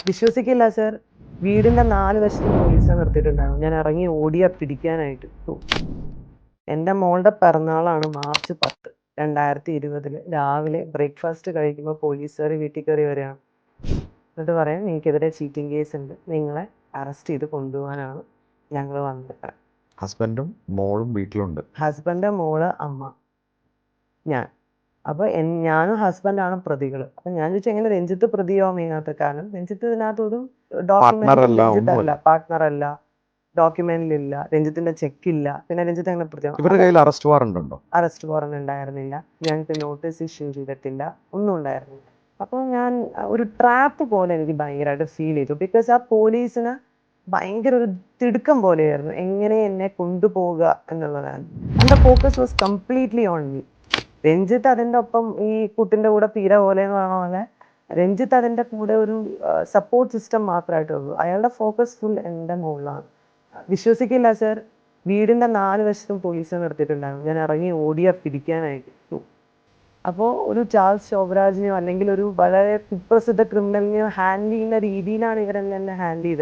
വിശ്വസിക്കില്ല സർ. വീടിന്റെ 4 വശത്തും പോലീസിനെ നിർത്തിയിട്ടുണ്ടായിരുന്നു. ഞാൻ ഇറങ്ങി ഓടിയാ പിടിക്കാനായിട്ട്. എൻ്റെ മോളുടെ പിറന്നാളാണ് മാർച്ച് 10, 2020 രാവിലെ ബ്രേക്ക്ഫാസ്റ്റ് കഴിക്കുമ്പോൾ പോലീസുകാർ വീട്ടിൽ കയറി വരികയാണ്. എന്നിട്ട് പറയാം, എനിക്കെതിരെ ചീറ്റിംഗ് കേസ് ഉണ്ട്, നിങ്ങളെ അറസ്റ്റ് ചെയ്ത് കൊണ്ടുപോകാനാണ് ഞങ്ങൾ വന്നിട്ട്. ഹസ്ബൻഡും മോളും വീട്ടിലുണ്ട്. ഹസ്ബൻഡ്, മോള്, അമ്മ, ഞാൻ. അപ്പോൾ ഞാനും ഹസ്ബൻഡാണ് പ്രതികൾ. അപ്പം ഞാൻ ചോദിച്ചാൽ എങ്ങനെ രഞ്ജിത്ത് പ്രതിയാവും ഇതിനകത്ത്? കാരണം രഞ്ജിത്ത് ഇതിനകത്തൊരു ഡോക്യുമെന്റ് പാർട്ട്ണറല്ല, ഡോക്യുമെന്റിലില്ല, രഞ്ജിത്തിന്റെ ചെക്കില്ല, പിന്നെ രഞ്ജിത്ത് അങ്ങനെ പ്രതിയാവും. ഇവരുടെ കയ്യിൽ അറസ്റ്റ് വാറണ്ട് ഉണ്ടോ? അറസ്റ്റ് വാറണ്ട് ഉണ്ടായിരുന്നില്ല, ഞങ്ങൾക്ക് നോട്ടീസ് ഇഷ്യൂ ചെയ്തിട്ടില്ല, ഒന്നും ഉണ്ടായിരുന്നില്ല. അപ്പോൾ ഞാൻ ഒരു ട്രാപ്പ് പോലെ എനിക്ക് ഭയങ്കരമായിട്ട് ഫീൽ ചെയ്തു. ബിക്കോസ് ആ പോലീസിന് ഭയങ്കര ഒരു തിടുക്കം പോലെയായിരുന്നു എങ്ങനെ എന്നെ കൊണ്ടുപോവുക എന്നുള്ളതാണ്. എൻ്റെ focus was completely on me. Ranjith അതിൻ്റെ ഒപ്പം ഈ കുട്ടിൻ്റെ കൂടെ പീര പോലെ എന്ന് പറഞ്ഞ പോലെ രഞ്ജിത്ത് അതിൻ്റെ കൂടെ ഒരു സപ്പോർട്ട് സിസ്റ്റം മാത്രമായിട്ടേ ഉള്ളൂ. അയാളുടെ ഫോക്കസ് ഫുൾ എൻ്റെ മുകളിലാണ്. വിശ്വസിക്കില്ല സർ, വീടിൻ്റെ 4 വശത്തും പോലീസിനെ നിർത്തിയിട്ടുണ്ടായിരുന്നു. ഞാൻ ഇറങ്ങി ഓടിയാ പിടിക്കാനായിട്ട്. അപ്പോൾ ഒരു ചാൾസ് ശോഭരാജിനെയോ അല്ലെങ്കിൽ ഒരു വളരെ കുപ്രസിദ്ധ ക്രിമിനലിനെയോ ഹാൻഡിൽ ചെയ്യുന്ന രീതിയിലാണ് ഇവരെന്നെ ഹാൻഡിൽ ചെയ്തത്.